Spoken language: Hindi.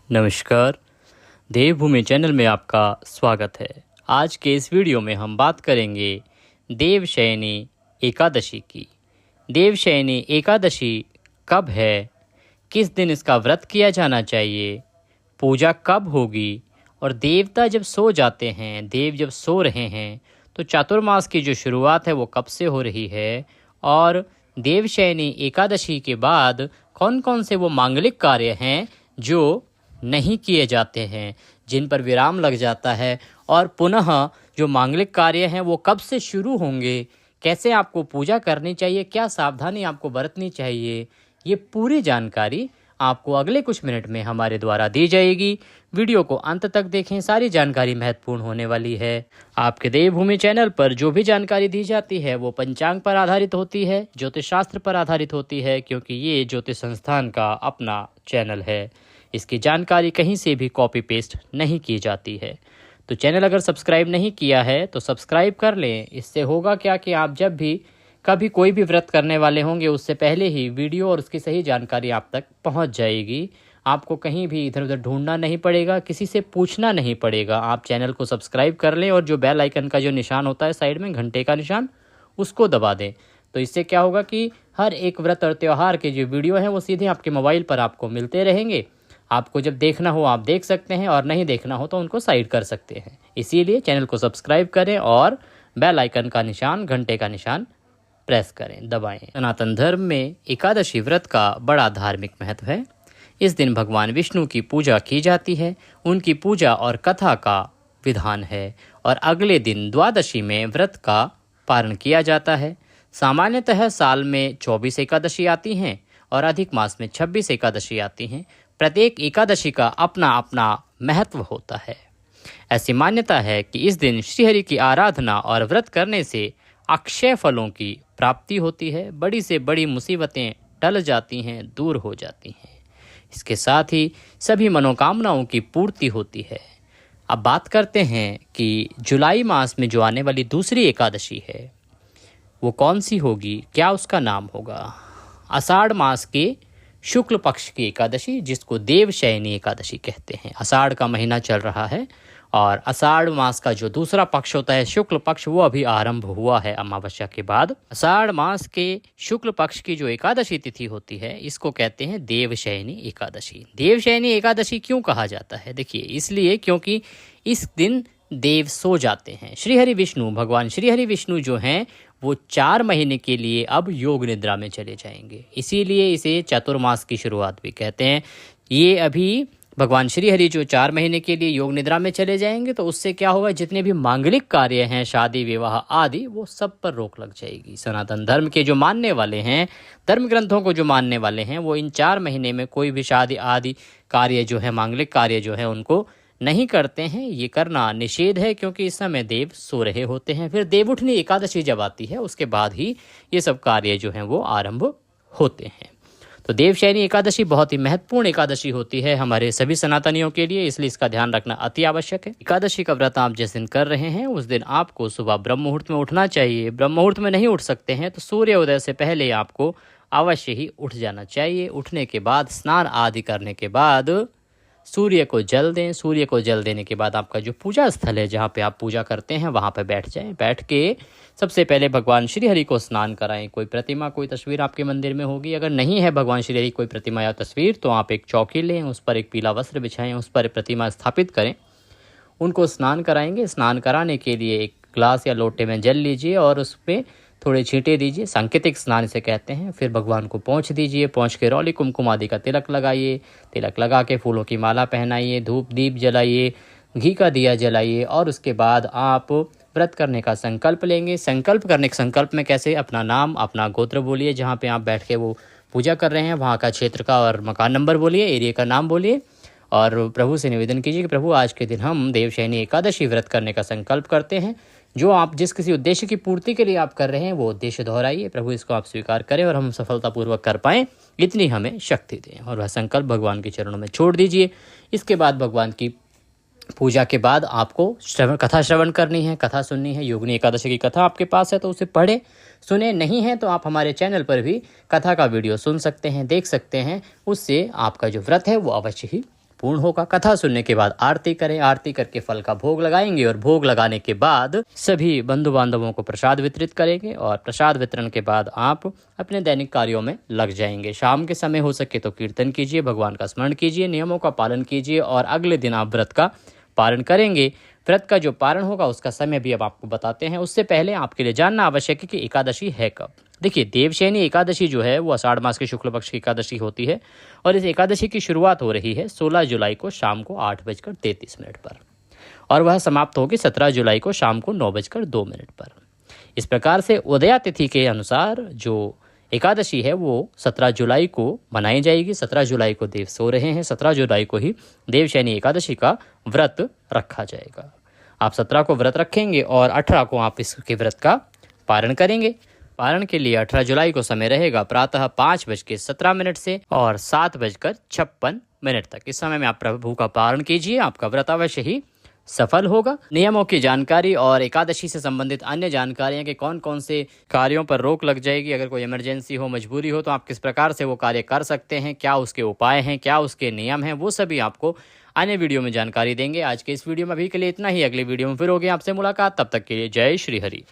नमस्कार। देवभूमि चैनल में आपका स्वागत है। आज के इस वीडियो में हम बात करेंगे देवशयनी एकादशी की। देवशयनी एकादशी कब है, किस दिन इसका व्रत किया जाना चाहिए, पूजा कब होगी और देवता जब सो जाते हैं, देव जब सो रहे हैं तो चातुर्मास की जो शुरुआत है वो कब से हो रही है और देवशयनी एकादशी के बाद कौन कौन से वो मांगलिक कार्य हैं जो नहीं किए जाते हैं, जिन पर विराम लग जाता है और पुनः जो मांगलिक कार्य हैं वो कब से शुरू होंगे, कैसे आपको पूजा करनी चाहिए, क्या सावधानी आपको बरतनी चाहिए, ये पूरी जानकारी आपको अगले कुछ मिनट में हमारे द्वारा दी जाएगी। वीडियो को अंत तक देखें, सारी जानकारी महत्वपूर्ण होने वाली है। आपके देवभूमि चैनल पर जो भी जानकारी दी जाती है वो पंचांग पर आधारित होती है, ज्योतिष शास्त्र पर आधारित होती है, क्योंकि ये ज्योतिष संस्थान का अपना चैनल है। इसकी जानकारी कहीं से भी कॉपी पेस्ट नहीं की जाती है। तो चैनल अगर सब्सक्राइब नहीं किया है तो सब्सक्राइब कर लें। इससे होगा क्या कि आप जब भी कभी कोई भी व्रत करने वाले होंगे उससे पहले ही वीडियो और उसकी सही जानकारी आप तक पहुंच जाएगी। आपको कहीं भी इधर उधर ढूंढना नहीं पड़ेगा, किसी से पूछना नहीं पड़ेगा। आप चैनल को सब्सक्राइब कर लें और जो बेल आइकन का जो निशान होता है साइड में, घंटे का निशान, उसको दबा दें। तो इससे क्या होगा कि हर एक व्रत और त्यौहार के जो वीडियो हैं वो सीधे आपके मोबाइल पर आपको मिलते रहेंगे। आपको जब देखना हो आप देख सकते हैं और नहीं देखना हो तो उनको साइड कर सकते हैं। इसीलिए चैनल को सब्सक्राइब करें और बेल आइकन का निशान, घंटे का निशान प्रेस करें, दबाएं। सनातन धर्म में एकादशी व्रत का बड़ा धार्मिक महत्व है। इस दिन भगवान विष्णु की पूजा की जाती है, उनकी पूजा और कथा का विधान है और अगले दिन द्वादशी में व्रत का पारण किया जाता है। सामान्यतः साल में 24 एकादशी आती हैं और अधिक मास में 26 एकादशी आती हैं। प्रत्येक एकादशी का अपना अपना महत्व होता है। ऐसी मान्यता है कि इस दिन श्रीहरि की आराधना और व्रत करने से अक्षय फलों की प्राप्ति होती है, बड़ी से बड़ी मुसीबतें टल जाती हैं, दूर हो जाती हैं। इसके साथ ही सभी मनोकामनाओं की पूर्ति होती है। अब बात करते हैं कि जुलाई मास में जो आने वाली दूसरी एकादशी है वो कौन सी होगी, क्या उसका नाम होगा। आषाढ़ मास के शुक्ल पक्ष की एकादशी, जिसको देवशयनी एकादशी कहते हैं। आषाढ़ का महीना चल रहा है और आषाढ़ मास का जो दूसरा पक्ष होता है शुक्ल पक्ष, वो अभी आरंभ हुआ है अमावस्या के बाद। आषाढ़ मास के शुक्ल पक्ष की जो एकादशी तिथि होती है इसको कहते हैं देवशयनी एकादशी। देवशयनी एकादशी क्यों कहा जाता है? देखिए, इसलिए क्योंकि इस दिन देव सो जाते हैं। श्रीहरि विष्णु, भगवान श्रीहरि विष्णु जो हैं वो 4 महीने के लिए अब योग निद्रा में चले जाएंगे। इसीलिए इसे चातुर्मास की शुरुआत भी कहते हैं। ये अभी भगवान श्रीहरि जो 4 महीने के लिए योग निद्रा में चले जाएंगे तो उससे क्या होगा, जितने भी मांगलिक कार्य हैं, शादी विवाह आदि, वो सब पर रोक लग जाएगी। सनातन धर्म के जो मानने वाले हैं, धर्म ग्रंथों को जो मानने वाले हैं, वो इन 4 महीने में कोई भी शादी आदि कार्य जो है, मांगलिक कार्य जो है, उनको नहीं करते हैं। ये करना निषेध है क्योंकि इस समय देव सो रहे होते हैं। फिर देवउठनी एकादशी जब आती है उसके बाद ही ये सब कार्य जो हैं वो आरंभ होते हैं। तो देवशयनी एकादशी बहुत ही महत्वपूर्ण एकादशी होती है हमारे सभी सनातनियों के लिए, इसलिए इसका ध्यान रखना अति आवश्यक है। एकादशी का व्रत आप जिस दिन कर रहे हैं उस दिन आपको सुबह ब्रह्म मुहूर्त में उठना चाहिए। ब्रह्म मुहूर्त में नहीं उठ सकते हैं तो सूर्योदय से पहले आपको अवश्य ही उठ जाना चाहिए। उठने के बाद स्नान आदि करने के बाद सूर्य को जल दें। सूर्य को जल देने के बाद आपका जो पूजा स्थल है, जहाँ पे आप पूजा करते हैं, वहाँ पे बैठ जाएं। बैठ के सबसे पहले भगवान श्रीहरि को स्नान कराएं। कोई प्रतिमा, कोई तस्वीर आपके मंदिर में होगी। अगर नहीं है भगवान श्रीहरि कोई प्रतिमा या तस्वीर तो आप एक चौकी लें, उस पर एक पीला वस्त्र बिछाएं, उस पर प्रतिमा स्थापित करें, उनको स्नान कराएंगे। स्नान कराने के लिए एक ग्लास या लोटे में जल लीजिए और उस पर थोड़े छींटे दीजिए, सांकेतिक स्नान इसे कहते हैं। फिर भगवान को पोंछ दीजिए, पोंछ के रौली कुमकुम आदि का तिलक लगाइए। तिलक लगा के फूलों की माला पहनाइए, धूप दीप जलाइए, घी का दिया जलाइए और उसके बाद आप व्रत करने का संकल्प लेंगे। संकल्प में कैसे? अपना नाम, अपना गोत्र बोलिए, जहाँ पे आप बैठ के वो पूजा कर रहे हैं वहाँ का क्षेत्र का और मकान नंबर बोलिए, एरिया का नाम बोलिए और प्रभु से निवेदन कीजिए कि प्रभु आज के दिन हम देवशयनी एकादशी व्रत करने का संकल्प करते हैं। जो आप जिस किसी उद्देश्य की पूर्ति के लिए आप कर रहे हैं वो उद्देश्य दोहराइए। प्रभु इसको आप स्वीकार करें और हम सफलतापूर्वक कर पाएँ, इतनी हमें शक्ति दें। और वह संकल्प भगवान के चरणों में छोड़ दीजिए। इसके बाद भगवान की पूजा के बाद आपको कथा श्रवण करनी है, कथा सुननी है। योगिनी एकादशी की कथा आपके पास है तो उसे पढ़े सुने, नहीं है तो आप हमारे चैनल पर भी कथा का वीडियो सुन सकते हैं, देख सकते हैं। उससे आपका जो व्रत है वो अवश्य ही पूर्ण होगा। कथा सुनने के बाद आरती करें, आरती करके फल का भोग लगाएंगे और भोग लगाने के बाद सभी बंधु बांधवों को प्रसाद वितरित करेंगे और प्रसाद वितरण के बाद आप अपने दैनिक कार्यों में लग जाएंगे। शाम के समय हो सके तो कीर्तन कीजिए, भगवान का स्मरण कीजिए, नियमों का पालन कीजिए और अगले दिन आप व्रत का पारण करेंगे। व्रत का जो पारण होगा उसका समय भी अब आपको बताते हैं। उससे पहले आपके लिए जानना आवश्यक है कि एकादशी है कब। देखिए, देवशयनी एकादशी जो है वो आषाढ़ मास के शुक्ल पक्ष की एकादशी होती है और इस एकादशी की शुरुआत हो रही है 16 जुलाई को शाम को 8:33 पर और वह समाप्त होगी 17 जुलाई को शाम को 9:02 पर। इस प्रकार से उदया तिथि के अनुसार जो एकादशी है वो 17 जुलाई को मनाई जाएगी। 17 जुलाई को देव सो रहे हैं, 17 जुलाई को ही देवशयनी एकादशी का व्रत रखा जाएगा। आप 17 को व्रत रखेंगे और 18 को आप इसके व्रत का पारण करेंगे। पारण के लिए 18 जुलाई को समय रहेगा प्रातः 5:17 से और 7:56 तक। इस समय में आप प्रभु का पारण कीजिए, आपका व्रत अवश्य ही सफल होगा। नियमों की जानकारी और एकादशी से संबंधित अन्य जानकारियां कि कौन कौन से कार्यों पर रोक लग जाएगी, अगर कोई इमरजेंसी हो, मजबूरी हो तो आप किस प्रकार से वो कार्य कर सकते हैं, क्या उसके उपाय हैं, क्या उसके नियम हैं, वो सभी आपको अन्य वीडियो में जानकारी देंगे। आज के इस वीडियो में अभी के लिए इतना ही। अगले वीडियो में फिर होगी आपसे मुलाकात, तब तक के लिए जय श्री हरि।